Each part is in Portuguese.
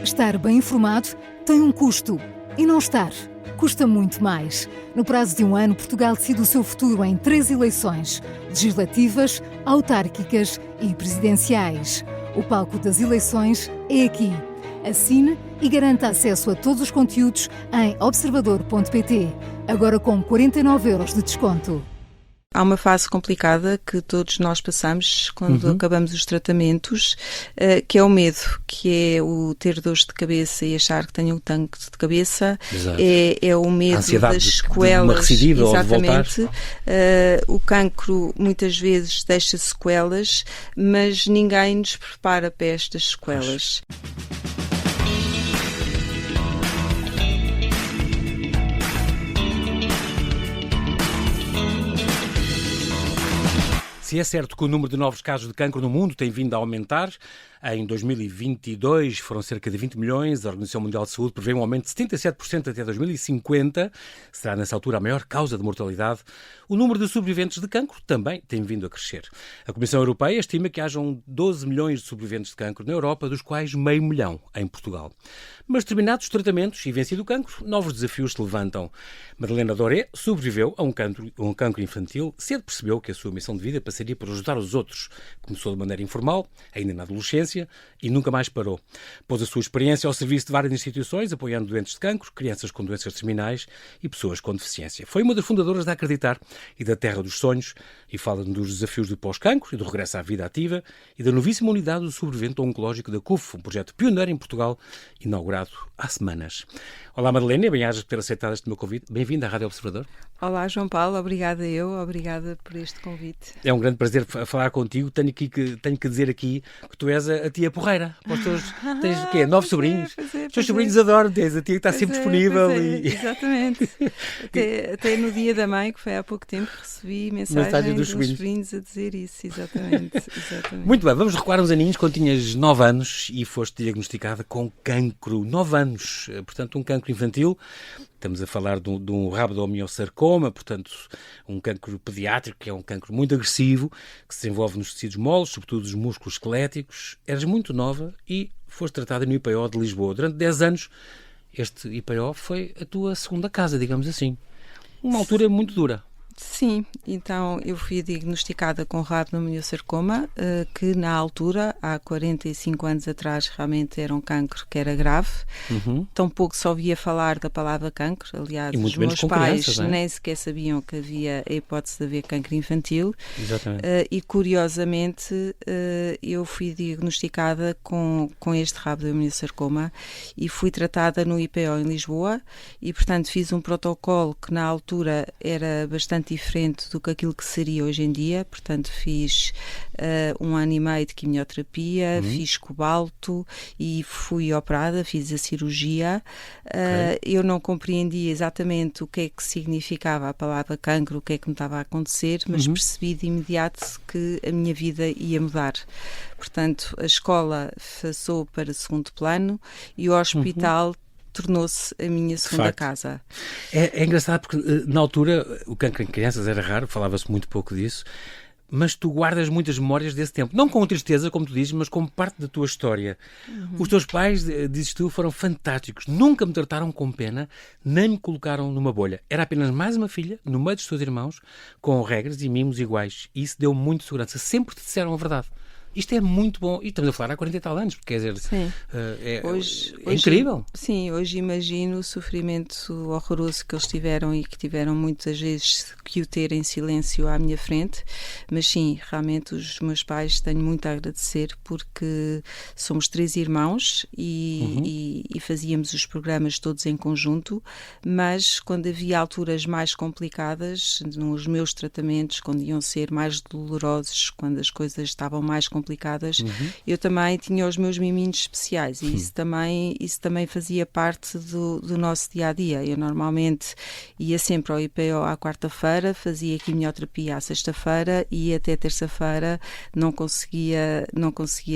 Estar bem informado tem um custo. E não estar custa muito mais. No prazo de um ano, Portugal decide o seu futuro em 3 eleições: legislativas, autárquicas e presidenciais. O palco das eleições é aqui. Assine e garanta acesso a todos os conteúdos em observador.pt, agora com 49€ de desconto. Há uma fase complicada que todos nós passamos quando acabamos os tratamentos, que é o medo, que é o ter dores de cabeça e achar que tenho um tanque de cabeça. É o medo das sequelas. De uma recidiva exatamente. Ou de voltar. O cancro muitas vezes deixa sequelas, mas ninguém nos prepara para estas sequelas. Se é certo que o número de novos casos de cancro no mundo tem vindo a aumentar, em 2022 foram cerca de 20 milhões, a Organização Mundial de Saúde prevê um aumento de 77% até 2050, será nessa altura a maior causa de mortalidade. O número de sobreviventes de cancro também tem vindo a crescer. A Comissão Europeia estima que hajam 12 milhões de sobreviventes de cancro na Europa, dos quais meio milhão em Portugal. Mas terminados os tratamentos e vencido o cancro, novos desafios se levantam. Madalena Doré sobreviveu a um cancro infantil, cedo percebeu que a sua missão de vida passaria por ajudar os outros. Começou de maneira informal, ainda na adolescência, e nunca mais parou. Pôs a sua experiência ao serviço de várias instituições, apoiando doentes de cancro, crianças com doenças terminais e pessoas com deficiência. Foi uma das fundadoras da Acreditar e da Terra dos Sonhos, e fala-nos dos desafios do pós-cancro e do regresso à vida ativa e da novíssima unidade do sobrevivente oncológico da CUF, um projeto pioneiro em Portugal, inaugurado há semanas. Olá Madalena, bem-ajas por ter aceitado este meu convite. Bem-vinda à Rádio Observador. Olá João Paulo, obrigada obrigada por este convite. É um grande prazer falar contigo. Tenho que dizer aqui que tu és a tia porreira. Tens o quê? 9 sobrinhos? Os teus sobrinhos adoram, tens a tia que está sempre disponível. Exatamente. até no dia da mãe, que foi há pouco tempo, recebi mensagem dos sobrinhos a dizer isso, exatamente. Muito bem, vamos recuar uns aninhos, quando tinhas 9 anos e foste diagnosticada com cancro. 9 anos, portanto um cancro infantil. Estamos a falar de um rabdomiossarcoma, portanto um cancro pediátrico, que é um cancro muito agressivo, que se desenvolve nos tecidos moles, sobretudo os músculos esqueléticos. Eras muito nova e foste tratada no IPO de Lisboa. Durante 10 anos, este IPO foi a tua segunda casa, digamos assim. Uma altura muito dura. Sim, então eu fui diagnosticada com rabdomiossarcoma, que na altura, há 45 anos atrás, realmente era um cancro que era grave. Tão pouco só ouvia falar da palavra cancro. Aliás, os meus pais nem sequer sabiam que havia a hipótese de haver cancro infantil. Exatamente. E curiosamente eu fui diagnosticada com este rabdomiossarcoma e fui tratada no IPO em Lisboa e, portanto, fiz um protocolo que na altura era bastante diferente do que aquilo que seria hoje em dia. Portanto, fiz 1 ano e meio de quimioterapia, fiz cobalto e fui operada, fiz a cirurgia. Eu não compreendia exatamente o que é que significava a palavra cancro, o que é que me estava a acontecer, mas percebi de imediato que a minha vida ia mudar. Portanto, a escola passou para segundo plano e o hospital tornou-se a minha segunda casa. É engraçado porque na altura o cancro em crianças era raro, falava-se muito pouco disso, mas tu guardas muitas memórias desse tempo. Não com tristeza, como tu dizes, mas como parte da tua história. Os teus pais, dizes tu, foram fantásticos. Nunca me trataram com pena, nem me colocaram numa bolha. Era apenas mais uma filha, no meio dos teus irmãos, com regras e mimos iguais. E isso deu muito segurança. Sempre te disseram a verdade. Isto é muito bom. E estamos a falar há 40 e tal anos, porque quer dizer, hoje, incrível. Sim, hoje imagino o sofrimento horroroso que eles tiveram e que tiveram muitas vezes que o ter em silêncio à minha frente. Mas sim, realmente os meus pais tenho muito a agradecer porque somos 3 irmãos e fazíamos os programas todos em conjunto, mas quando havia alturas mais complicadas, nos meus tratamentos, quando iam ser mais dolorosos, quando as coisas estavam mais complicadas, eu também tinha os meus miminhos especiais e isso também fazia parte do nosso dia-a-dia. Eu normalmente ia sempre ao IPO à quarta-feira, fazia quimioterapia à sexta-feira e até terça-feira não conseguia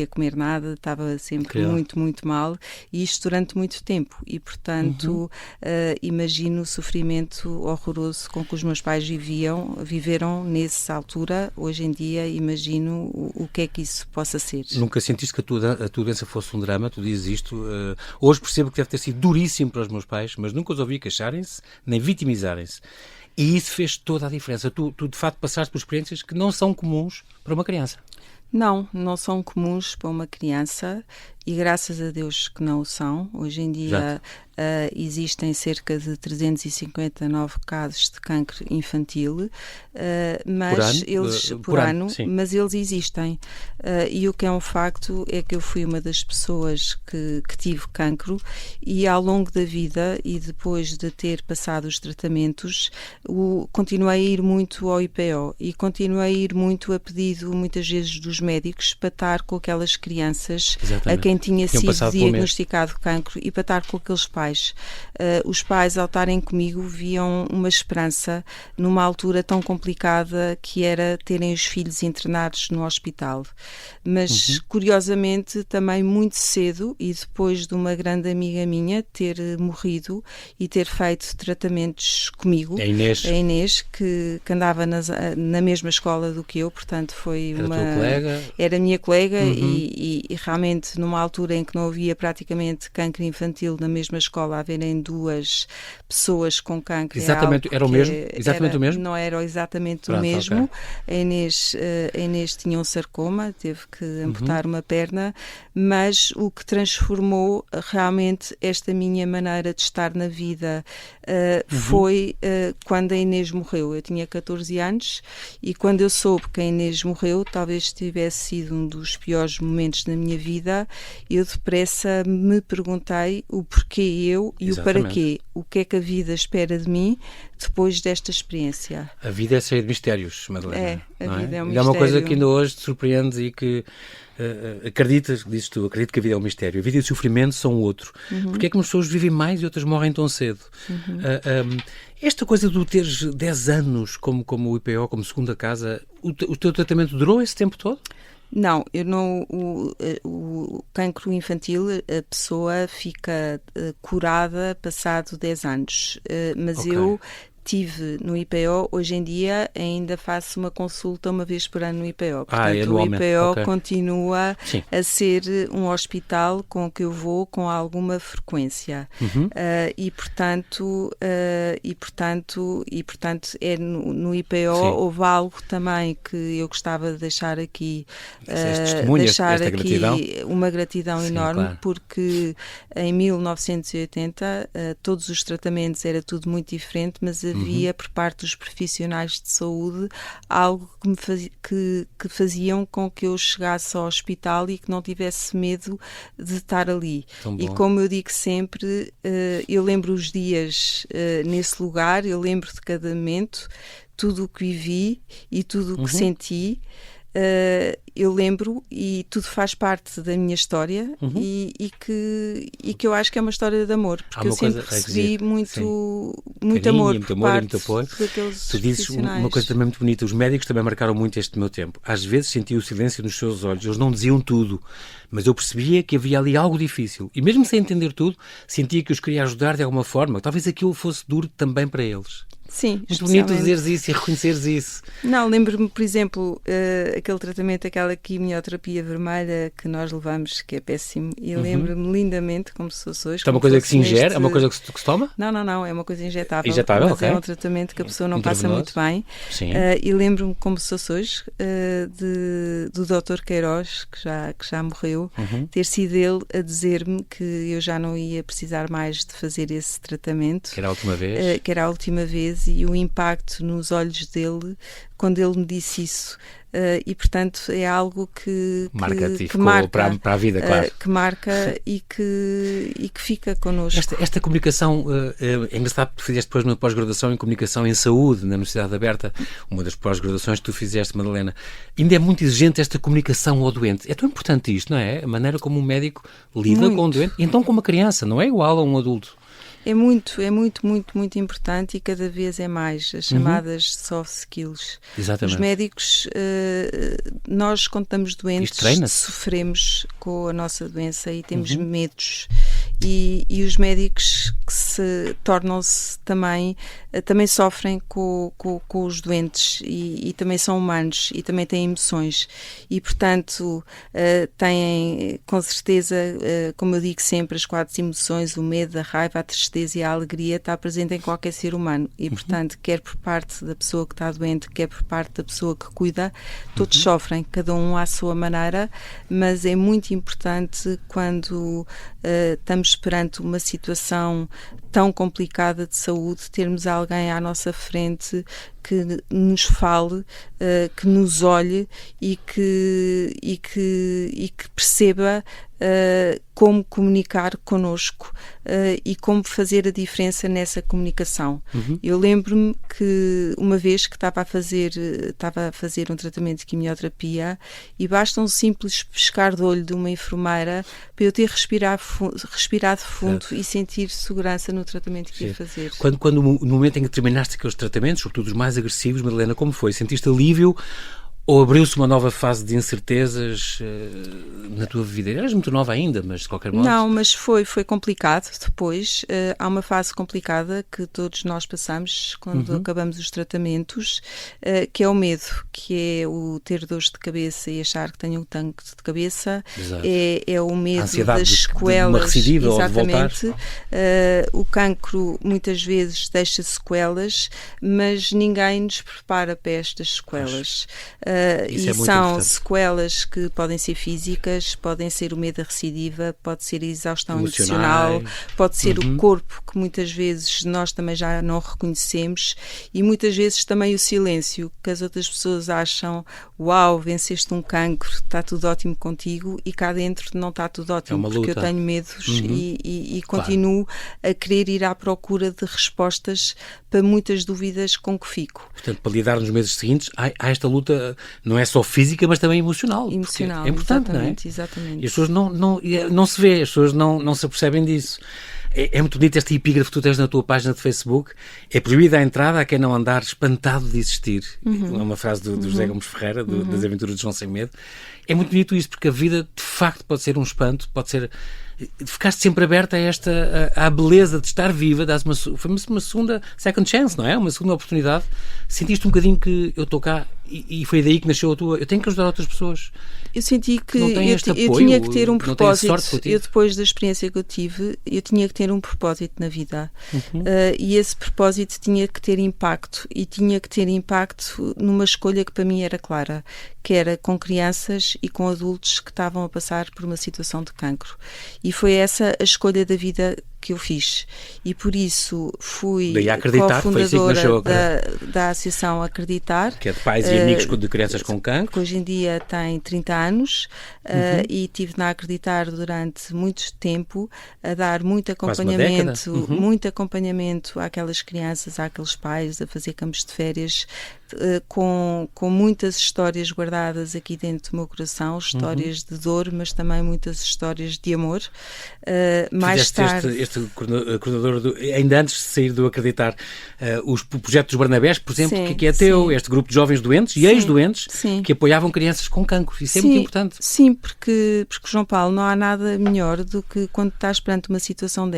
comer nada, estava sempre muito, muito mal, e isto durante muito tempo e, portanto, imagino o sofrimento horroroso com que os meus pais viveram nessa altura. Hoje em dia imagino o que é que isso isso possa ser. Nunca sentiste que a tua doença fosse um drama? Tu dizes isto. Hoje percebo que deve ter sido duríssimo para os meus pais, mas nunca os ouvi queixarem-se, nem vitimizarem-se. E isso fez toda a diferença. Tu de facto passaste por experiências que não são comuns para uma criança. Não são comuns para uma criança e graças a Deus que não o são. Hoje em dia existem cerca de 359 casos de cancro infantil, mas por ano, mas eles existem. E o que é um facto é que eu fui uma das pessoas que tive cancro e ao longo da vida e depois de ter passado os tratamentos, continuei a ir muito ao IPO e continuei a ir muito a pedido muitas vezes dos médicos para estar com aquelas crianças a quem tinha sido diagnosticado cancro e para estar com aqueles pais. Os pais, ao estarem comigo, viam uma esperança numa altura tão complicada que era terem os filhos internados no hospital. Mas, curiosamente, também muito cedo, e depois de uma grande amiga minha ter morrido e ter feito tratamentos comigo, a Inês, que andava na mesma escola do que eu, portanto foi era tua colega? Era minha colega e realmente numa altura em que não havia praticamente cancro infantil na mesma escola, haverem duas pessoas com cancro. Exatamente, era o mesmo? Exatamente o mesmo? Não era exatamente o mesmo. Okay. A Inês tinha um sarcoma, teve que amputar uma perna, mas o que transformou realmente esta minha maneira de estar na vida foi quando a Inês morreu. Eu tinha 14 anos e quando eu soube que a Inês morreu, talvez tivesse sido um dos piores momentos da minha vida, eu depressa me perguntei o porquê eu e o para quê. O que é que a vida espera de mim depois desta experiência? A vida é cheia de mistérios, Madalena. A vida é um mistério. É uma coisa que ainda hoje te surpreende e que acreditas, dizes tu, acredito que a vida é um mistério. A vida e o sofrimento são outro. Porque é que umas pessoas vivem mais e outras morrem tão cedo? Esta coisa de teres 10 anos como o IPO, como segunda casa, o teu tratamento durou esse tempo todo? Não, eu não. O cancro infantil, a pessoa fica curada passado 10 anos, mas eu tive no IPO, hoje em dia ainda faço uma consulta uma vez por ano no IPO. Portanto, o IPO continua a ser um hospital com que eu vou com alguma frequência. E portanto é no IPO houve algo também que eu gostava de deixar aqui, uma gratidão enorme, porque em 1980 todos os tratamentos era tudo muito diferente, mas havia por parte dos profissionais de saúde algo que faziam com que eu chegasse ao hospital e que não tivesse medo de estar ali. E como eu digo sempre, eu lembro os dias nesse lugar, eu lembro de cada momento, tudo o que vivi e tudo o que senti. Eu lembro e tudo faz parte da minha história e que eu acho que é uma história de amor, porque eu sempre recebi muito amor por parte muito apoio daqueles Tu dizes uma coisa também muito bonita, os médicos também marcaram muito este meu tempo. Às vezes senti o silêncio nos seus olhos, eles não diziam tudo, mas eu percebia que havia ali algo difícil e mesmo sem entender tudo, sentia que os queria ajudar de alguma forma, talvez aquilo fosse duro também para eles. Sim, muito bonito dizeres isso e reconheceres isso. Não, lembro-me, por exemplo, aquele tratamento, aquela quimioterapia vermelha que nós levamos, que é péssimo, e lembro-me lindamente, como se fosse hoje. É uma coisa que se ingere? É uma coisa que se toma? Não, é uma coisa injetável. Mas é um tratamento que a pessoa não passa muito bem. E lembro-me, como se fosse hoje, do Dr. Queiroz, que já morreu, ter sido ele a dizer-me que eu já não ia precisar mais de fazer esse tratamento. Que era a última vez? Que era a última vez. E o impacto nos olhos dele quando ele me disse isso, e portanto é algo que marca para a vida, claro. Que marca e que fica connosco. Esta comunicação, é engraçado que tu fizeste depois uma pós-graduação em comunicação em saúde na Universidade Aberta, uma das pós-graduações que tu fizeste, Madalena. Ainda é muito exigente esta comunicação ao doente. É tão importante isto, não é? A maneira como um médico lida com o doente, e então com uma criança, não é igual a um adulto. É muito importante e cada vez é mais as chamadas soft skills. Exatamente. Os médicos, nós quando estamos doentes, sofremos com a nossa doença e temos medos e os médicos que tornam-se também sofrem com os doentes e também são humanos e também têm emoções e, portanto, têm, com certeza, como eu digo sempre, as 4 emoções, o medo, a raiva, a tristeza e a alegria está presente em qualquer ser humano e, portanto, quer por parte da pessoa que está doente, quer por parte da pessoa que cuida, todos sofrem, cada um à sua maneira, mas é muito importante quando estamos perante uma situação tão complicada de saúde, termos alguém à nossa frente que nos fale, que nos olhe e que perceba como comunicar connosco e como fazer a diferença nessa comunicação. Eu lembro-me que uma vez que estava a fazer um tratamento de quimioterapia e basta um simples pescar de olho de uma enfermeira para eu ter respirado fundo e sentir segurança no tratamento que ia fazer. Quando no momento em que terminaste aqueles tratamentos, sobretudo os mais agressivos, Madalena, como foi? Sentiste alívio? Ou abriu-se uma nova fase de incertezas na tua vida? Eras muito nova ainda, mas de qualquer modo... Não, mas foi complicado depois. Há uma fase complicada que todos nós passamos quando acabamos os tratamentos, que é o medo, que é o ter dores de cabeça e achar que tenho um tanque de cabeça. É o medo das sequelas. De uma recidiva exatamente. Ou de voltar. O cancro muitas vezes deixa sequelas, mas ninguém nos prepara para estas sequelas. E são importante. sequelas que podem ser físicas, podem ser o medo da recidiva, pode ser a exaustão emocional, pode ser o corpo, que muitas vezes nós também já não reconhecemos, e muitas vezes também o silêncio, que as outras pessoas acham, uau, venceste um cancro, está tudo ótimo contigo, e cá dentro não está tudo ótimo, porque eu tenho medos e continuo a querer ir à procura de respostas para muitas dúvidas com que fico. Portanto, para lidar nos meses seguintes, há esta luta, não é só física, mas também emocional. Emocional, é importante, exatamente, não é? Exatamente. E as pessoas não se vê, as pessoas não se apercebem disso. É muito bonito esta epígrafe que tu tens na tua página de Facebook. É proibida a entrada a quem não andar espantado de existir. É uma frase do José Gomes Ferreira, das Aventuras de João Sem Medo. É muito bonito isso, porque a vida, de facto, pode ser um espanto, pode ser... Ficaste sempre aberta à beleza de estar viva, foi uma segunda second chance, não é? Uma segunda oportunidade. Sentiste um bocadinho que eu estou cá e foi daí que nasceu a tua... Eu tenho que ajudar outras pessoas. Eu senti que eu tinha que ter um propósito. Eu, depois da experiência que eu tive, eu tinha que ter um propósito na vida. E esse propósito tinha que ter impacto. E tinha que ter impacto numa escolha que para mim era clara, que era com crianças e com adultos que estavam a passar por uma situação de cancro. E foi essa a escolha da vida que eu fiz. E por isso fui cofundadora da Associação Acreditar. Que é de pais e amigos de crianças com cancro. Que hoje em dia tem 30 anos e estive na Acreditar durante muito tempo a dar muito acompanhamento àquelas crianças, àqueles pais, a fazer campos de férias, com muitas histórias guardadas aqui dentro do meu coração, histórias de dor, mas também muitas histórias de amor. Mais tarde... Este coordenador, ainda antes de sair do Acreditar, o projeto dos Barnabés, por exemplo, que é teu, este grupo de jovens doentes e ex-doentes que apoiavam crianças com cancro. Isso é muito importante. Sim, porque João Paulo, não há nada melhor do que quando estás perante uma situação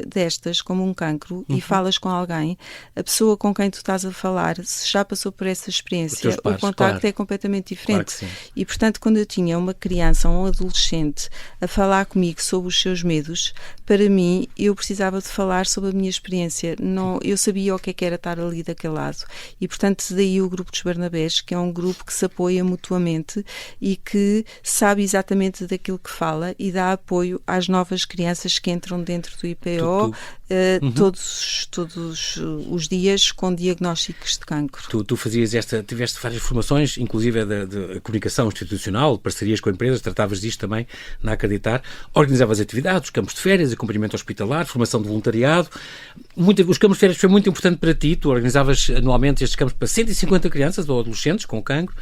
destas, como um cancro, e falas com alguém, a pessoa com quem tu estás a falar, se já passou por essa experiência, o contacto é completamente diferente. Claro, e, portanto, quando eu tinha uma criança ou um adolescente a falar comigo sobre os seus medos, para mim, eu precisava de falar sobre a minha experiência. Eu sabia o que era estar ali daquele lado. E, portanto, daí o grupo dos Barnabés, que é um grupo que se apoia mutuamente e que sabe exatamente daquilo que fala e dá apoio às novas crianças que entram dentro do IPO todos os dias com diagnósticos de cancro. Tu tiveste várias formações, inclusive de comunicação institucional, parcerias com empresas, tratavas disto também na Acreditar, organizavas atividades, campos de férias, acompanhamento hospitalar, formação de voluntariado. Os campos de férias foi muito importante para ti, tu organizavas anualmente estes campos para 150 crianças ou adolescentes com cancro,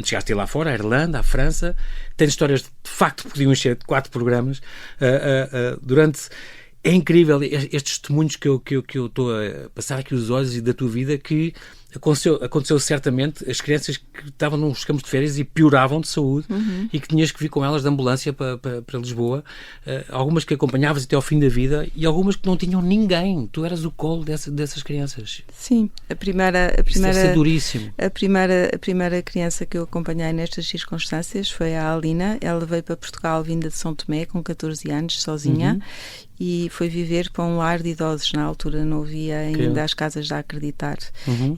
chegaste a ir lá fora, à Irlanda, à França, tens histórias de facto que podiam encher 4 programas durante... É incrível estes testemunhos que eu estou a passar aqui os olhos e da tua vida, que aconteceu certamente as crianças que estavam nos campos de férias e pioravam de saúde e que tinhas que vir com elas de ambulância para Lisboa, algumas que acompanhavas até ao fim da vida e algumas que não tinham ninguém. Tu eras o colo dessas crianças. Sim, Isso deve ser duríssimo. A primeira criança que eu acompanhei nestas circunstâncias foi a Alina. Ela veio para Portugal vinda de São Tomé com 14 anos, sozinha, e foi viver para um lar de idosos. Na altura não havia ainda as casas de Acreditar.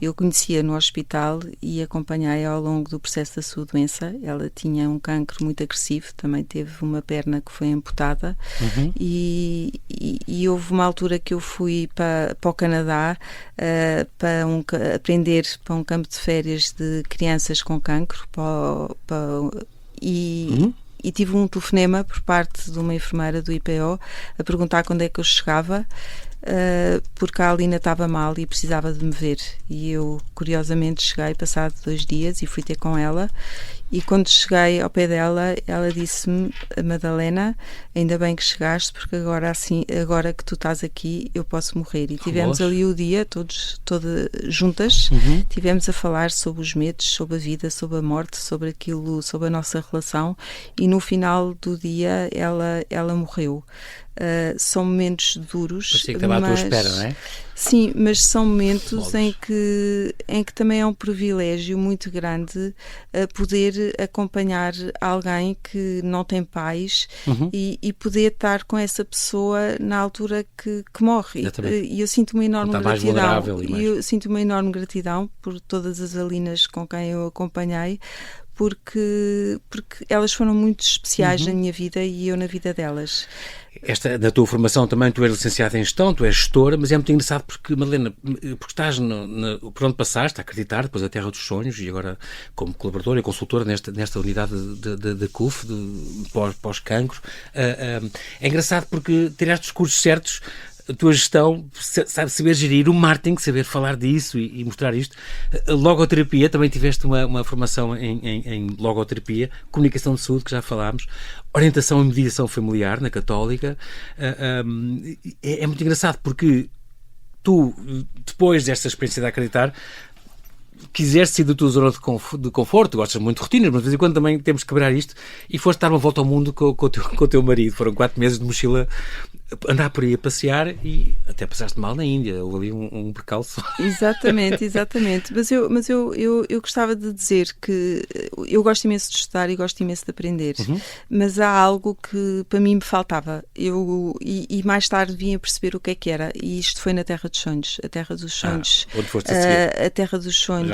Eu conhecia no hospital e acompanhei ao longo do processo da sua doença. Ela tinha um cancro muito agressivo, também teve uma perna que foi amputada e houve uma altura que eu fui para o Canadá para aprender para um campo de férias de crianças com cancro e tive um telefonema por parte de uma enfermeira do IPO a perguntar quando é que eu chegava, porque a Alina estava mal e precisava de me ver. E eu, curiosamente, cheguei passado 2 dias e fui ter com ela. E quando cheguei ao pé dela, ela disse-me: Madalena, ainda bem que chegaste, porque agora que tu estás aqui, eu posso morrer. E tivemos ali o dia, todas juntas, tivemos a falar sobre os medos, sobre a vida, sobre a morte, sobre aquilo, sobre a nossa relação, e no final do dia ela morreu. São momentos duros. Parecia que estava à tua espera, não é? Sim, mas são momentos em que também é um privilégio muito grande poder acompanhar alguém que não tem pais e poder estar com essa pessoa na altura que morre. E eu sinto uma enorme gratidão. Eu sinto uma enorme gratidão por todas as Alinas com quem eu acompanhei, porque elas foram muito especiais na minha vida e eu na vida delas. Da tua formação também, tu és licenciada em gestão, tu és gestora, mas é muito engraçado porque, Madalena, porque estás por onde passaste, a Acreditar, depois a Terra dos Sonhos, e agora como colaboradora e consultora nesta unidade da CUF, pós-cancro. É engraçado porque tiraste os cursos certos, a tua gestão, saber gerir o marketing, saber falar disso e mostrar isto. A logoterapia, também tiveste uma formação em logoterapia, comunicação de saúde, que já falámos, orientação e mediação familiar na Católica. É muito engraçado porque tu, depois desta experiência de Acreditar, quiseste sair da tua zona de conforto, gostas muito de rotinas, mas de vez em quando também temos que quebrar isto, e foste dar uma volta ao mundo com o teu marido. Foram 4 meses de mochila, andar por aí a passear, e até passaste mal na Índia, houve ali um percalço. Exatamente. Mas eu gostava de dizer que eu gosto imenso de estudar e gosto imenso de aprender, mas há algo que para mim me faltava. E mais tarde vim a perceber o que era, e isto foi na Terra dos Sonhos. A Terra dos Sonhos, onde foste a seguir? A Terra dos Sonhos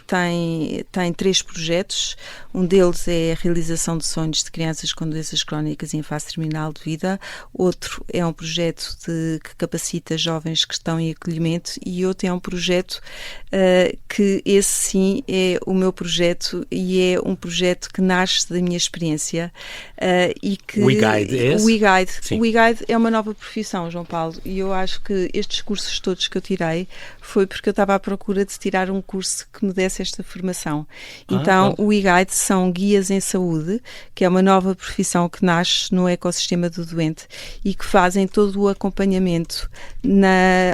tem 3 projetos. Um deles é a realização de sonhos de crianças com doenças crónicas e em fase terminal de vida. Outro é um projeto que capacita jovens que estão em acolhimento, e outro é um projeto que esse sim é o meu projeto, e é um projeto que nasce da minha experiência. O e-Guide é esse? O e-Guide é uma nova profissão, João Paulo, e eu acho que estes cursos todos que eu tirei foi porque eu estava à procura de tirar um curso que me desse esta formação. Então, o e-Guide são guias em saúde, que é uma nova profissão que nasce no ecossistema do doente e que fazem todo o acompanhamento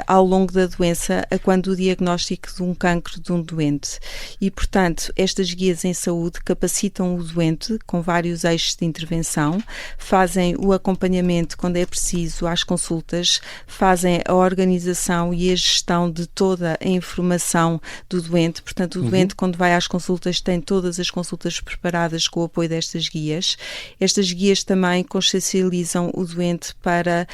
ao longo da doença, a quando o diagnóstico de um cancro de um doente. E, portanto, estas guias em saúde capacitam o doente com vários eixos de intervenção, fazem o acompanhamento quando é preciso às consultas, fazem a organização e a gestão de toda a informação do doente. Portanto, o doente, quando vai às consultas, tem todas as consultas preparadas com o apoio destas guias. Estas guias também consciencializam o doente para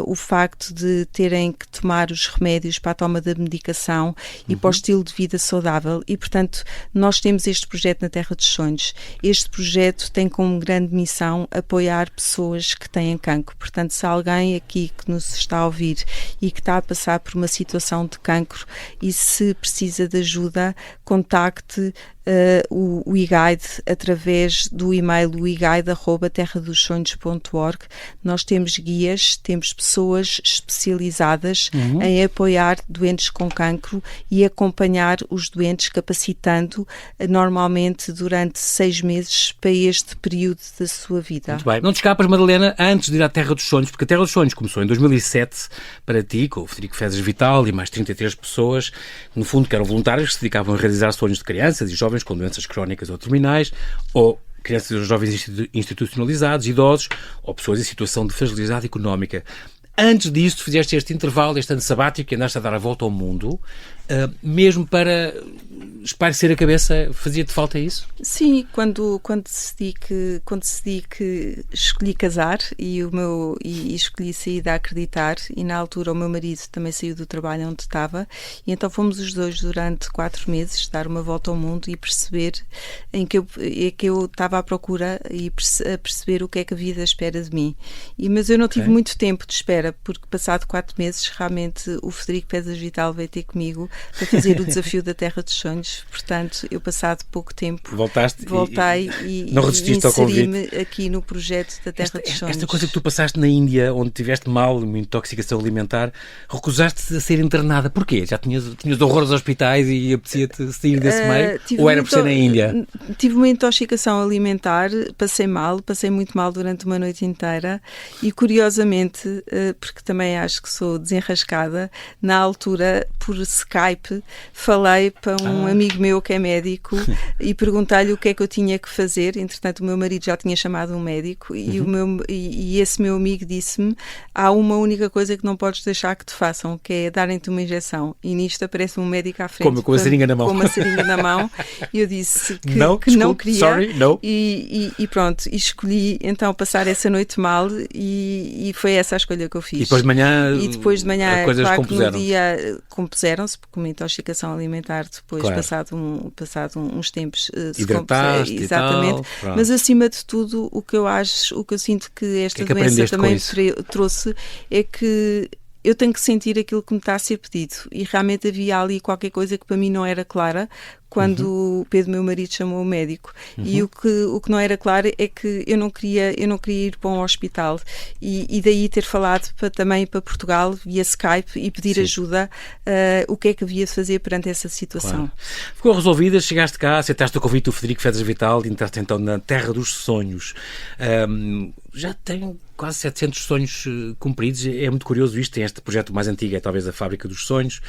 o facto de terem que tomar os remédios para a toma da medicação e para o estilo de vida saudável. E, portanto, nós temos este projeto na Terra dos Sonhos. Este projeto tem como grande missão apoiar pessoas que têm cancro. Portanto, se alguém aqui que nos está a ouvir e que está a passar por uma situação de cancro e se precisa de ajuda, contacte o e-guide através do e-mail e-guide@terradosonhos.org. Nós temos guias, temos pessoas especializadas em apoiar doentes com cancro e acompanhar os doentes, capacitando normalmente durante 6 meses para este período da sua vida. Muito bem. Não te escapas, Madalena, antes de ir à Terra dos Sonhos, porque a Terra dos Sonhos começou em 2007 para ti, com o Frederico Fezes Vital e mais 33 pessoas, no fundo que eram voluntários que se dedicavam a realizar sonhos de crianças e jovens com doenças crónicas ou terminais, ou crianças ou jovens institucionalizados, idosos, ou pessoas em situação de fragilidade económica. Antes disso, fizeste este intervalo, este ano sabático, e andaste a dar a volta ao mundo, mesmo para espairecer a cabeça. Fazia-te falta isso? Sim, quando decidi que escolhi casar e escolhi sair de Acreditar, e na altura o meu marido também saiu do trabalho onde estava, e então fomos os dois durante 4 meses dar uma volta ao mundo e perceber que eu estava à procura e a perceber o que é que a vida espera de mim. Mas eu não tive muito tempo de espera, porque passado 4 meses realmente o Frederico Fezes Vital veio ter comigo para fazer o desafio da Terra dos Sonhos. Portanto, eu passado pouco tempo voltei e não resististe ao convite. Inseri-me aqui no projeto da Terra dos Sonhos. Esta coisa que tu passaste na Índia, onde tiveste mal, uma intoxicação alimentar, recusaste a ser internada. Porquê? Já tinhas horror aos hospitais e apetecia-te sair desse meio? Ou era por ser na Índia? Tive uma intoxicação alimentar, passei muito mal durante uma noite inteira e, curiosamente, porque também acho que sou desenrascada, na altura, por Skype, falei para um amigo meu que é médico e perguntei-lhe o que é que eu tinha que fazer. Entretanto, o meu marido já tinha chamado um médico e esse meu amigo disse-me: há uma única coisa que não podes deixar que te façam, que é darem-te uma injeção. E nisto aparece um médico à frente. Com a seringa na mão. Com uma seringa na mão. E eu disse que não queria. Sorry, no. E pronto, e escolhi então passar essa noite mal e foi essa a escolha que eu fiz. E depois de manhã coisas claro, compuseram-se, porque uma intoxicação alimentar depois, claro. passado uns tempos, se hidrataste exatamente. E tal, mas acima de tudo, o que eu sinto que esta doença também trouxe é que eu tenho que sentir aquilo que me está a ser pedido, e realmente havia ali qualquer coisa que para mim não era clara quando o Pedro, meu marido, chamou o médico. E o que não era claro é que eu não queria ir para um hospital, e daí ter falado também para Portugal via Skype e pedir ajuda, o que é que havia de fazer perante essa situação. Claro. Ficou resolvida, chegaste cá, aceitaste o convite do Frederico Fezes Vital e entraste então na Terra dos Sonhos. Já tenho quase 700 sonhos cumpridos. É muito curioso isto. Tem este projeto mais antigo, é talvez a Fábrica dos Sonhos.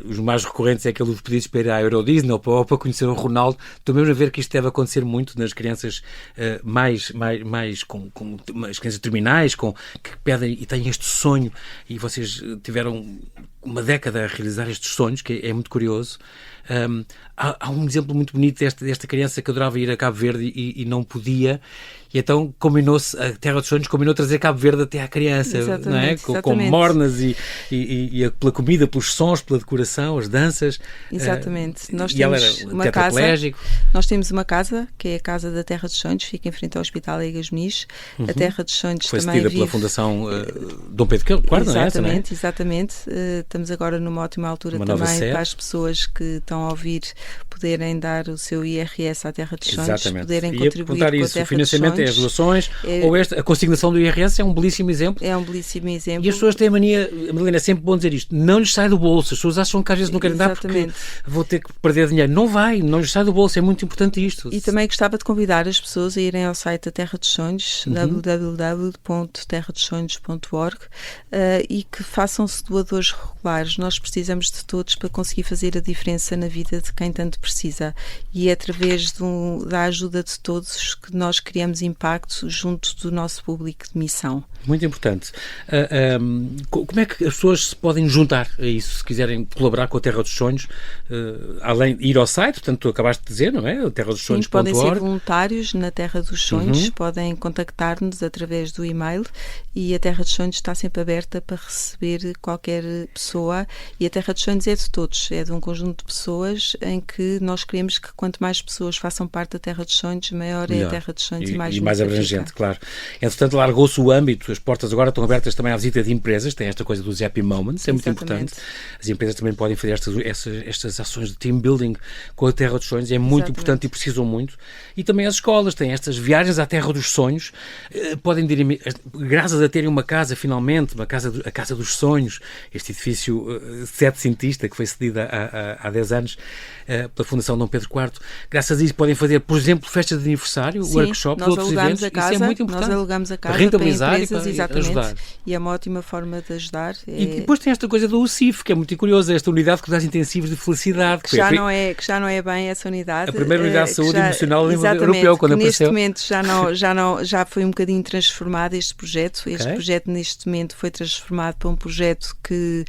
Os mais recorrentes é aquele dos pedidos para ir à Euro Disney ou para conhecer o Ronaldo. Estou mesmo a ver que isto deve acontecer muito nas crianças mais com as crianças terminais, que pedem e têm este sonho, e vocês tiveram uma década a realizar estes sonhos, que é muito curioso. Há um exemplo muito bonito desta criança que adorava ir a Cabo Verde e não podia, e então combinou-se, a Terra dos Sonhos combinou trazer Cabo Verde até à criança, não é? Com mornas e pela comida, pelos sons, pela decoração, as danças. Exatamente. Nós temos uma casa. Nós temos uma casa, que é a Casa da Terra dos Sonhos, fica em frente ao Hospital Egas Muniz. A Terra dos Sonhos foi também cedida pela Fundação Dom Pedro IV, não é essa, não é? Exatamente. Estamos agora numa ótima altura também para as pessoas que estão a ouvir poderem dar o seu IRS à Terra dos Sonhos, poderem contribuir com a Terra dos Sonhos. O financiamento é as doações, ou a consignação do IRS é um belíssimo exemplo. É um belíssimo exemplo. E as pessoas têm a mania, Madalena, é sempre bom dizer isto, não lhes sai do bolso. As pessoas acham que às vezes não querem dar porque vou ter que perder dinheiro. Não vai, não lhes sai do bolso, é muito importante isto. E também gostava de convidar as pessoas a irem ao site da Terra dos Sonhos, www.terradosonhos.org, e que façam-se doadores regulares. Nós precisamos de todos para conseguir fazer a diferença na vida de quem tanto precisa, e é através da ajuda de todos que nós criamos impacto junto do nosso público de missão. Muito importante. Como é que as pessoas se podem juntar a isso, se quiserem colaborar com a Terra dos Sonhos, além de ir ao site, portanto tu acabaste de dizer, não é? terradosonhos.org. Sim, podem ser voluntários na Terra dos Sonhos, podem contactar-nos através do e-mail, e a Terra dos Sonhos está sempre aberta para receber qualquer pessoa, e a Terra dos Sonhos é de todos, é de um conjunto de pessoas em que nós queremos que quanto mais pessoas façam parte da Terra dos Sonhos, maior é a Terra dos Sonhos e mais abrangente, claro. Entretanto, largou alargou-se o âmbito, as portas agora estão abertas também à visita de empresas, tem esta coisa dos happy moments, é muito importante. As empresas também podem fazer estas ações de team building com a Terra dos Sonhos, é muito importante e precisam muito. E também as escolas têm estas viagens à Terra dos Sonhos, podem dir, graças a terem uma casa, finalmente, a Casa dos Sonhos, este edifício setecentista que foi cedido há 10 anos pela Fundação Dom Pedro IV, graças a isso podem fazer, por exemplo, festas de aniversário, workshops, outros eventos, isso é muito importante. Nós alugamos a casa rentabilizar para empresas, e para ajudar. E é uma ótima forma de ajudar. E depois tem esta coisa do UCIF, que é muito curiosa, esta unidade de cuidados intensivos de felicidade. Que já não é bem essa unidade. A primeira unidade de saúde emocional europeu, quando apareceu. Neste momento já foi um bocadinho transformado este projeto. Este projeto neste momento foi transformado para um projeto que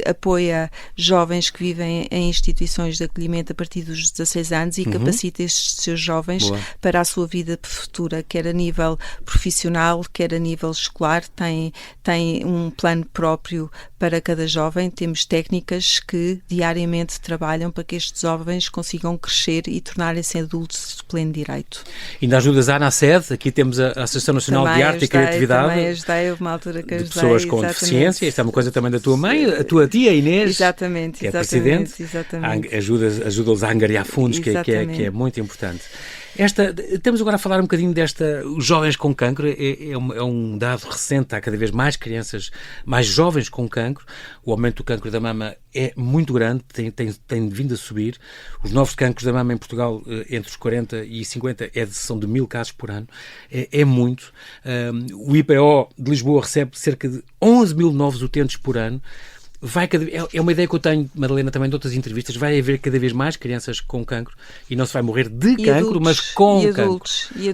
apoia jovens que vivem em instituições de acolhimento a partir dos 16 anos e capacita estes seus jovens para a sua vida futura, quer a nível profissional, quer a nível escolar. Tem um plano próprio para cada jovem. Temos técnicas que diariamente trabalham para que estes jovens consigam crescer e tornarem-se adultos de pleno direito. E ainda ajudas a ANACED, aqui temos a Associação Nacional de Arte e Criatividade. Também ajudei, houve uma altura que ajudei. De pessoas com deficiência, isto é uma coisa também da tua mãe, a tua tia Inês, exatamente, que é presidente, ajuda-os a angariar fundos, que é muito importante. Estamos agora a falar um bocadinho os jovens com cancro, é um dado recente, há cada vez mais crianças, mais jovens com cancro, o aumento do cancro da mama é muito grande, tem vindo a subir, os novos cancros da mama em Portugal, entre os 40 e 50, são de 1000 casos por ano, é muito. O IPO de Lisboa recebe cerca de 11 mil novos utentes por ano. É uma ideia que eu tenho, Madalena, também de outras entrevistas, vai haver cada vez mais crianças com cancro e não se vai morrer de cancro, mas com cancro.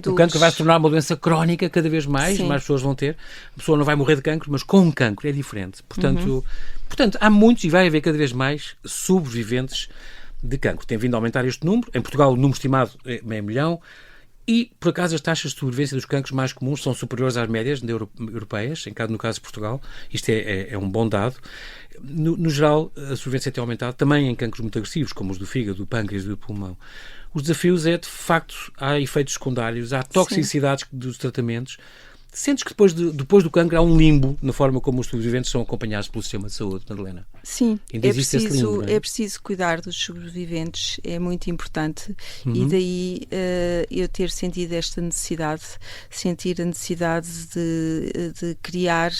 O cancro vai se tornar uma doença crónica cada vez mais pessoas vão ter. A pessoa não vai morrer de cancro, mas com cancro, é diferente. Portanto, há muitos e vai haver cada vez mais sobreviventes de cancro. Tem vindo a aumentar este número. Em Portugal o número estimado é 500 mil. E, por acaso, as taxas de sobrevivência dos cancros mais comuns são superiores às médias europeias, no caso de Portugal. Isto é um bom dado. No geral, a sobrevivência tem aumentado também em cancros muito agressivos, como os do fígado, do pâncreas e do pulmão. Os desafios de facto, há efeitos secundários, há toxicidades dos tratamentos. Sentes que depois do cancro há um limbo na forma como os sobreviventes são acompanhados pelo sistema de saúde, Madalena? Sim, é preciso cuidar dos sobreviventes, é muito importante e daí eu ter sentido esta necessidade, sentir a necessidade de criar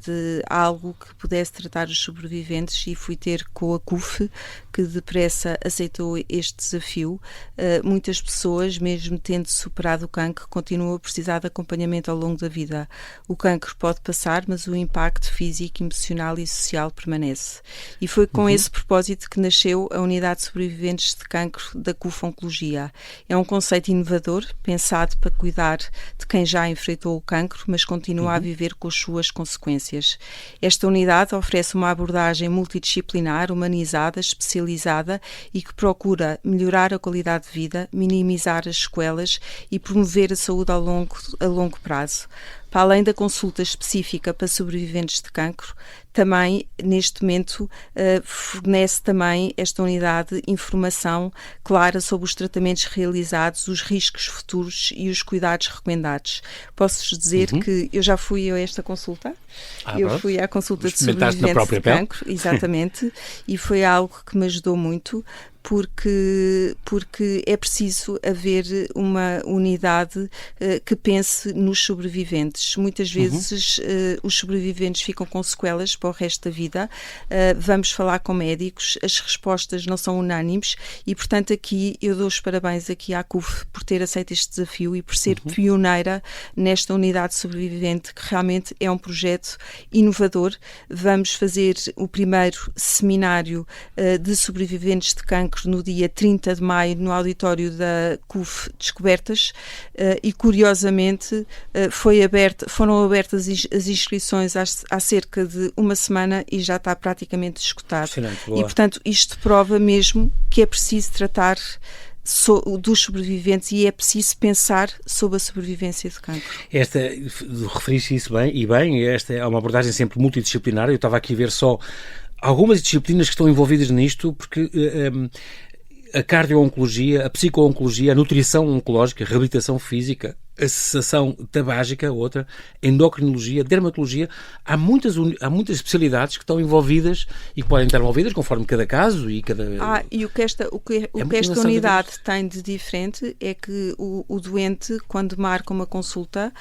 de algo que pudesse tratar os sobreviventes e fui ter com a CUF, que depressa aceitou este desafio. Muitas pessoas, mesmo tendo superado o cancro, continuam a precisar de acompanhamento ao longo da vida. O cancro pode passar, mas o impacto físico, emocional e social permanece. E foi com esse propósito que nasceu a Unidade de Sobreviventes de Cancro da CUF Oncologia. É um conceito inovador, pensado para cuidar de quem já enfrentou o cancro, mas continua a viver com as suas consequências. Esta unidade oferece uma abordagem multidisciplinar, humanizada, especializada e que procura melhorar a qualidade de vida, minimizar as sequelas e promover a saúde a longo prazo. Para além da consulta específica para sobreviventes de cancro, também, neste momento, fornece também esta unidade informação clara sobre os tratamentos realizados, os riscos futuros e os cuidados recomendados. Posso-vos dizer que eu já fui a esta consulta. Eu fui à consulta de sobreviventes de cancro, exatamente, e foi algo que me ajudou muito, porque é preciso haver uma unidade que pense nos sobreviventes. Muitas vezes os sobreviventes ficam com sequelas para o resto da vida. Vamos falar com médicos, as respostas não são unânimes e, portanto, aqui eu dou os parabéns aqui à CUF por ter aceito este desafio e por ser pioneira nesta unidade sobrevivente, que realmente é um projeto inovador. Vamos fazer o primeiro seminário de sobreviventes de cancro no dia 30 de maio no auditório da CUF Descobertas e, curiosamente, foram abertas as inscrições há cerca de uma semana e já está praticamente esgotado. E, portanto, isto prova mesmo que é preciso tratar dos sobreviventes e é preciso pensar sobre a sobrevivência de cancro. Referiste isso bem, esta é uma abordagem sempre multidisciplinar. Eu estava aqui a ver só algumas disciplinas que estão envolvidas nisto, porque a cardio-oncologia, a psico-oncologia, a nutrição oncológica, a reabilitação física, a cessação tabágica, outra, endocrinologia, dermatologia. Há muitas especialidades que estão envolvidas e que podem estar envolvidas conforme cada caso e cada... E o que esta unidade tem de diferente é que o doente, quando marca uma consulta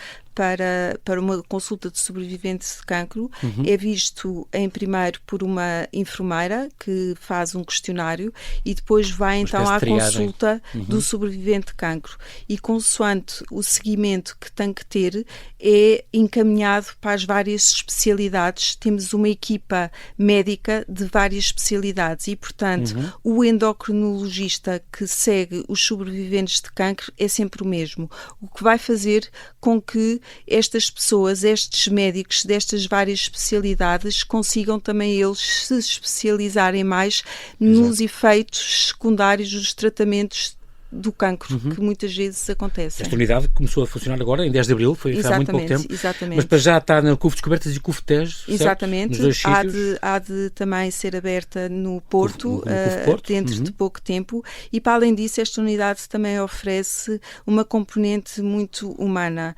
para uma consulta de sobrevivente de cancro, é visto em primeiro por uma enfermeira que faz um questionário e depois vai então à consulta do sobrevivente de cancro. E consoante o seguimento que tem que ter, é encaminhado para as várias especialidades. Temos uma equipa médica de várias especialidades e, portanto, o endocrinologista que segue os sobreviventes de cancro é sempre o mesmo. O que vai fazer com que estas pessoas, estes médicos destas várias especialidades consigam também eles se especializarem mais nos efeitos secundários dos tratamentos do cancro, que muitas vezes acontece. Esta unidade começou a funcionar agora, em 10 de abril, foi há muito pouco tempo. Exatamente. Mas para já está na CUF Descobertas e CUF Tejo, exatamente. Nos dois sítios. Há de também ser aberta no Porto, Porto. dentro de pouco tempo. E para além disso, esta unidade também oferece uma componente muito humana.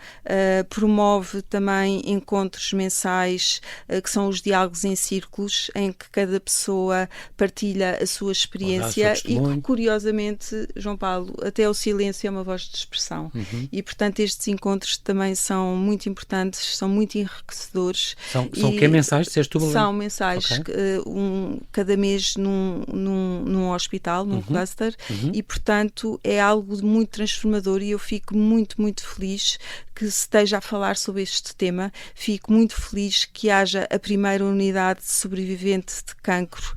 Promove também encontros mensais, que são os diálogos em círculos, em que cada pessoa partilha a sua experiência e que, curiosamente, João Paulo, até o silêncio é uma voz de expressão. E, portanto, estes encontros também são muito importantes, são muito enriquecedores. São que mensais? São mensais, cada mês num hospital, num cluster, e, portanto, é algo muito transformador e eu fico muito, muito feliz que se esteja a falar sobre este tema. Fico muito feliz que haja a primeira unidade de sobrevivente de cancro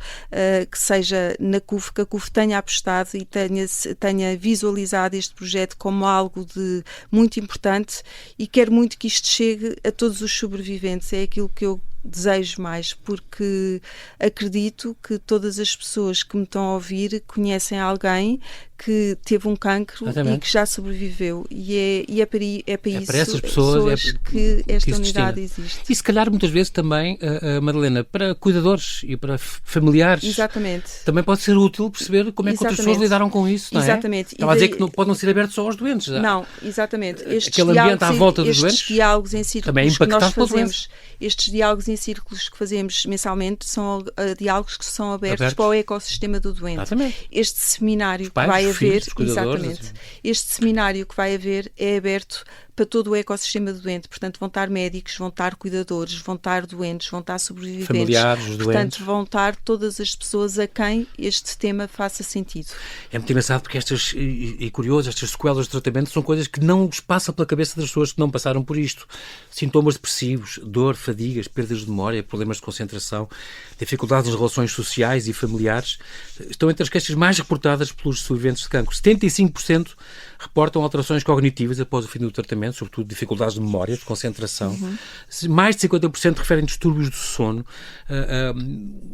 que seja na CUF, que a CUF tenha apostado e tenha visualizado este projeto como algo de muito importante e quero muito que isto chegue a todos os sobreviventes. É aquilo que eu desejo mais, porque acredito que todas as pessoas que me estão a ouvir conhecem alguém que teve um cancro e que já sobreviveu. E é para isso para essas pessoas que esta unidade existe. E se calhar muitas vezes também, Madalena, para cuidadores e para familiares. Exatamente. Também pode ser útil perceber como é que outras pessoas lidaram com isso, não é? Exatamente. Estava a dizer que não pode não ser aberto só aos doentes. Não, exatamente. Aquele ambiente à volta dos doentes. Estes diálogos em círculos também que nós fazemos. Estes diálogos em círculos que fazemos mensalmente são diálogos que são abertos para o ecossistema do doente. Exatamente. Este seminário que vai haver, este seminário que vai haver é aberto para todo o ecossistema do doente. Portanto, vão estar médicos, vão estar cuidadores, vão estar doentes, vão estar sobreviventes. Familiares, portanto, doentes. Vão estar todas as pessoas a quem este tema faça sentido. É muito engraçado porque curioso, estas sequelas de tratamento são coisas que não lhes passam pela cabeça das pessoas que não passaram por isto. Sintomas depressivos, dor, fadigas, perdas de memória, problemas de concentração, dificuldades nas relações sociais e familiares, estão entre as queixas mais reportadas pelos sobreviventes de cancro. 75% reportam alterações cognitivas após o fim do tratamento, sobretudo dificuldades de memória, de concentração. Mais de 50% referem distúrbios do sono.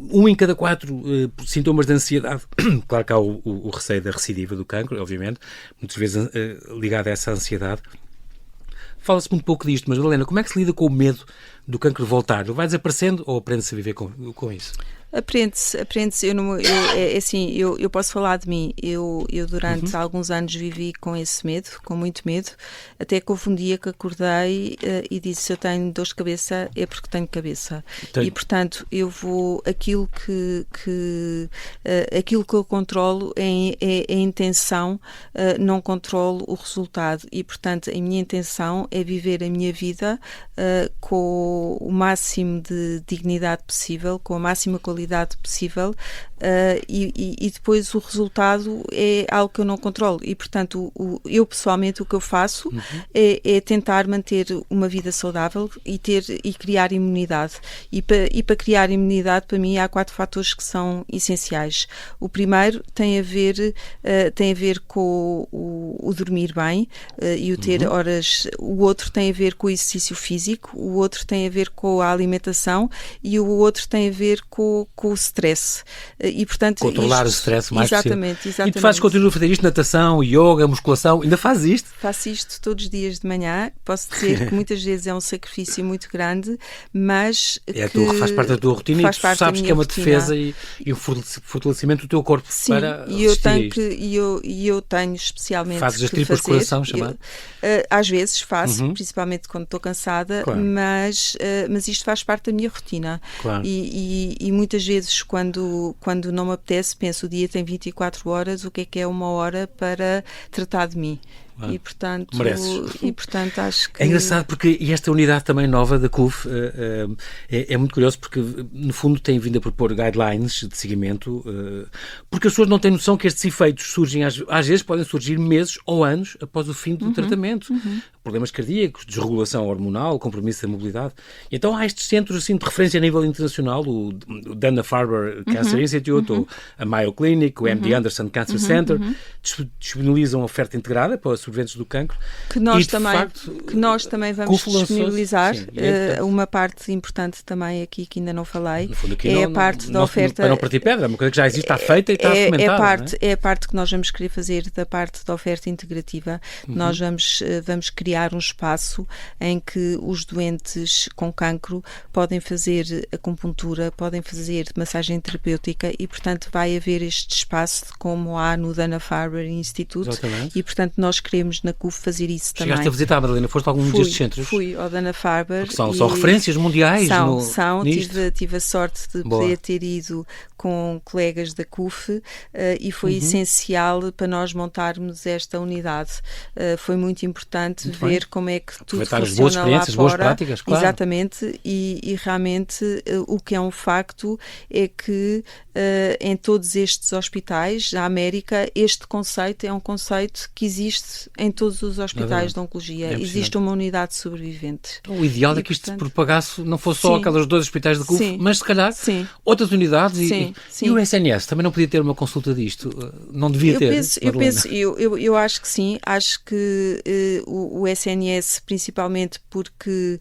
1 em cada 4 sintomas de ansiedade. Claro que há o receio da recidiva do cancro, obviamente, muitas vezes ligado a essa ansiedade. Fala-se muito pouco disto, mas, Helena, como é que se lida com o medo do cancro voltar? Ele vai desaparecendo ou aprende-se a viver com isso? Aprende-se. Eu posso falar de mim. Eu durante alguns anos vivi com esse medo, com muito medo, até que houve um dia que acordei e disse: se eu tenho dor de cabeça é porque tenho cabeça. E, portanto, eu vou... Aquilo que eu controlo é a intenção, não controlo o resultado. E, portanto, a minha intenção é viver a minha vida com o máximo de dignidade possível, com a máxima qualidade possível, e depois o resultado é algo que eu não controlo e, portanto, eu pessoalmente o que eu faço é tentar manter uma vida saudável e criar imunidade. E para criar imunidade, para mim, há 4 fatores que são essenciais. O primeiro tem a ver com o dormir bem e o ter horas. O outro tem a ver com o exercício físico, o outro tem tem a ver com a alimentação e o outro tem a ver com o stress. E, portanto, controlar o stress mais exatamente, possível. Exatamente. E tu continuas a fazer isto, natação, yoga, musculação, ainda fazes isto? Faço isto todos os dias de manhã. Posso dizer que muitas vezes é um sacrifício muito grande, mas faz parte da tua rotina e tu sabes que é uma defesa e um fortalecimento do teu corpo. Sim, para eu tenho especialmente fazes as que tripas de fazer. coração, chamado? Às vezes faço, principalmente quando estou cansada, claro. mas isto faz parte da minha rotina. Claro. E muitas vezes, quando não me apetece, penso, o dia tem 24 horas, o que é uma hora para tratar de mim? E portanto, acho que... É engraçado porque esta unidade também nova da CUF é muito curioso porque no fundo tem vindo a propor guidelines de seguimento porque as pessoas não têm noção que estes efeitos surgem, às vezes podem surgir meses ou anos após o fim do tratamento. Problemas cardíacos, desregulação hormonal, compromisso da mobilidade. E então há estes centros assim, de referência a nível internacional, o Dana-Farber Cancer Institute, ou a Mayo Clinic, o MD Anderson Cancer Center, disponibilizam oferta integrada para os sobreviventes do cancro. Que nós também vamos disponibilizar. Uma parte importante também aqui que ainda não falei é a parte da oferta. Para não partir pedra, é uma coisa que já existe, está feita e está fomentada. É a parte que nós vamos querer fazer da parte da oferta integrativa. Nós vamos criar um espaço em que os doentes com cancro podem fazer acupuntura, podem fazer massagem terapêutica e, portanto, vai haver este espaço como há no Dana-Farber Institute. Exatamente. E, portanto, nós queremos na CUF fazer isso também. Chegaste a visitar, Madalena? Foste a algum destes centros? Fui ao Dana-Farber. São referências mundiais? Tive a sorte de poder ter ido com colegas da CUF e foi essencial para nós montarmos esta unidade. Foi muito importante ver como é que tudo funciona as boas experiências, lá fora. Boas práticas, claro. Exatamente, e realmente o que é um facto é que em todos estes hospitais da América, este conceito é um conceito que existe em todos os hospitais de oncologia. Existe uma unidade sobrevivente. Então, o ideal é que isto se propagasse, não fosse só aqueles 2 hospitais da CUF, mas se calhar outras unidades. E o SNS também não podia ter uma consulta disto? Não devia ter? Eu acho que sim. Acho que o SNS, principalmente porque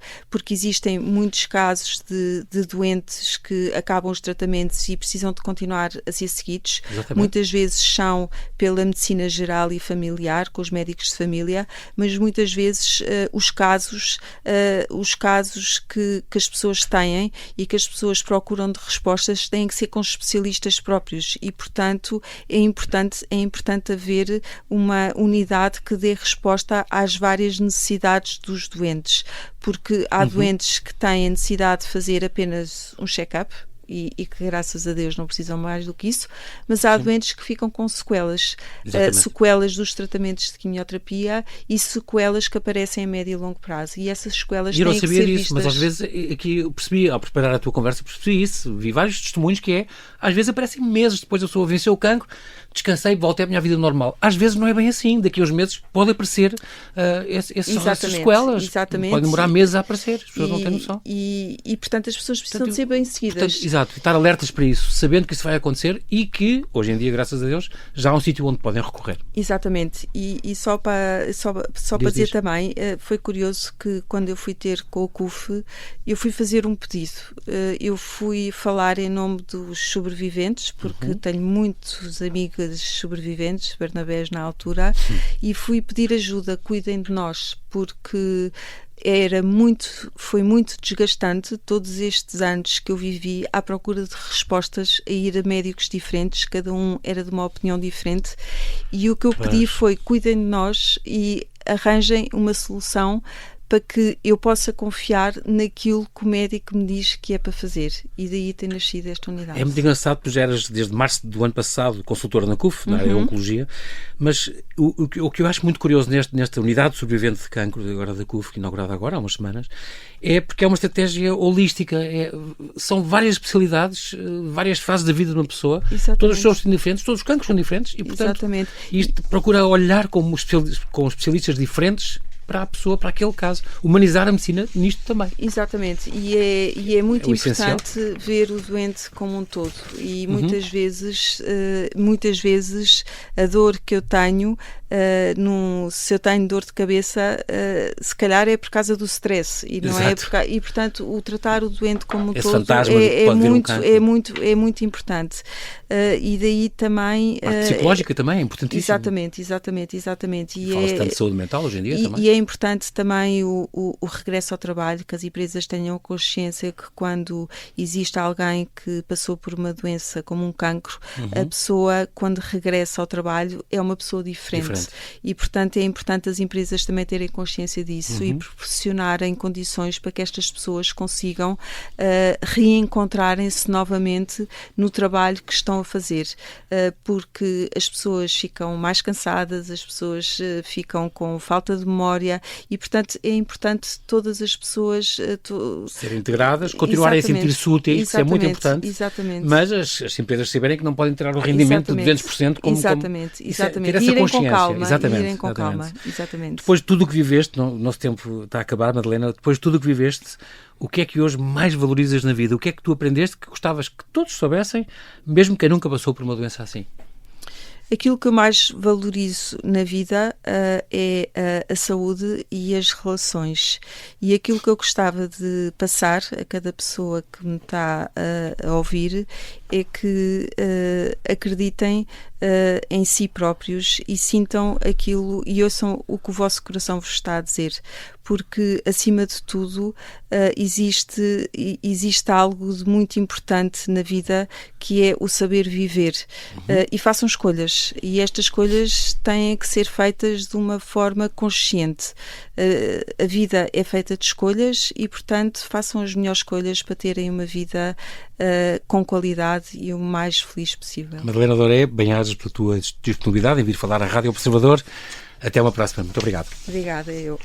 existem muitos casos de doentes que acabam os tratamentos e precisam de continuar a ser seguidos. Exatamente. Muitas vezes são pela medicina geral e familiar, com os médicos de família, mas muitas vezes os casos que as pessoas têm e que as pessoas procuram de respostas têm que ser com especialistas próprios e, portanto, é importante haver uma unidade que dê resposta às várias necessidades dos doentes, porque há doentes que têm a necessidade de fazer apenas um check-up e que, graças a Deus, não precisam mais do que isso, mas há doentes que ficam com sequelas, sequelas dos tratamentos de quimioterapia e sequelas que aparecem a médio e longo prazo. E essas sequelas têm que ser vistas. Eu não sabia disso, mas às vezes aqui eu percebi, ao preparar a tua conversa, percebi isso. Vi vários testemunhos que às vezes aparecem meses depois da pessoa vencer o cancro, descansei e voltei à minha vida normal. Às vezes não é bem assim. Daqui a uns meses pode aparecer essas sequelas. Exatamente. Pode demorar meses a aparecer. As pessoas não têm noção. E portanto, as pessoas precisam de ser bem seguidas. Exato. Estar alertas para isso, sabendo que isso vai acontecer e que, hoje em dia, graças a Deus, já há um sítio onde podem recorrer. Exatamente. E só para dizer também, foi curioso que quando eu fui ter com o CUF, eu fui fazer um pedido. Eu fui falar em nome dos sobreviventes, porque tenho muitos amigos sobreviventes, Bernabés na altura, e fui pedir ajuda, cuidem de nós, porque foi muito desgastante todos estes anos que eu vivi à procura de respostas, a ir a médicos diferentes, cada um era de uma opinião diferente, e o que eu pedi foi: cuidem de nós e arranjem uma solução para que eu possa confiar naquilo que o médico me diz que é para fazer. E daí tem nascido esta unidade. É muito engraçado, porque já eras desde março do ano passado consultora na CUF, na área de Oncologia, mas o que eu acho muito curioso nesta unidade sobrevivente de cancro, agora da CUF, inaugurada agora há umas semanas, é porque é uma estratégia holística. São várias especialidades, várias fases da vida de uma pessoa. Exatamente. Todas as pessoas são diferentes, todos os cancros são diferentes e, portanto, isto procura olhar com especialistas diferentes para a pessoa, para aquele caso. Humanizar a medicina nisto também. Exatamente, e é muito importante essencial. ver o doente como um todo, e muitas vezes a dor que eu tenho, se eu tenho dor de cabeça, se calhar é por causa do stress, e não é e portanto o tratar o doente como um todo é muito importante. E daí também a parte psicológica também é importantíssima. Exatamente. E fala-se tanto de saúde mental hoje em dia também. E é importante também o regresso ao trabalho, que as empresas tenham consciência que quando existe alguém que passou por uma doença como um cancro, a pessoa, quando regressa ao trabalho, é uma pessoa diferente. E, portanto, é importante as empresas também terem consciência disso e proporcionarem condições para que estas pessoas consigam reencontrarem-se novamente no trabalho que estão a fazer, porque as pessoas ficam mais cansadas, as pessoas ficam com falta de memória e, portanto, é importante todas as pessoas serem integradas, continuarem a sentir-se úteis, isso é muito importante, mas as empresas saberem que não podem tirar o rendimento de 200% como... Exatamente. Ter essa consciência. Irem com calma. Depois de tudo o que viveste, o nosso tempo está a acabar, Madalena, depois de tudo o que viveste, o que é que hoje mais valorizas na vida? O que é que tu aprendeste que gostavas que todos soubessem, mesmo quem nunca passou por uma doença assim? Aquilo que eu mais valorizo na vida é a saúde e as relações. E aquilo que eu gostava de passar a cada pessoa que me está a ouvir é que acreditem em si próprios e sintam aquilo e ouçam o que o vosso coração vos está a dizer, porque acima de tudo existe algo de muito importante na vida, que é o saber viver. E façam escolhas, e estas escolhas têm que ser feitas de uma forma consciente. A vida é feita de escolhas e, portanto, façam as melhores escolhas para terem uma vida com qualidade e o mais feliz possível. Madalena Doré, bem-ajas pela tua disponibilidade em vir falar à Rádio Observador. Até uma próxima. Muito obrigado. Obrigada, eu.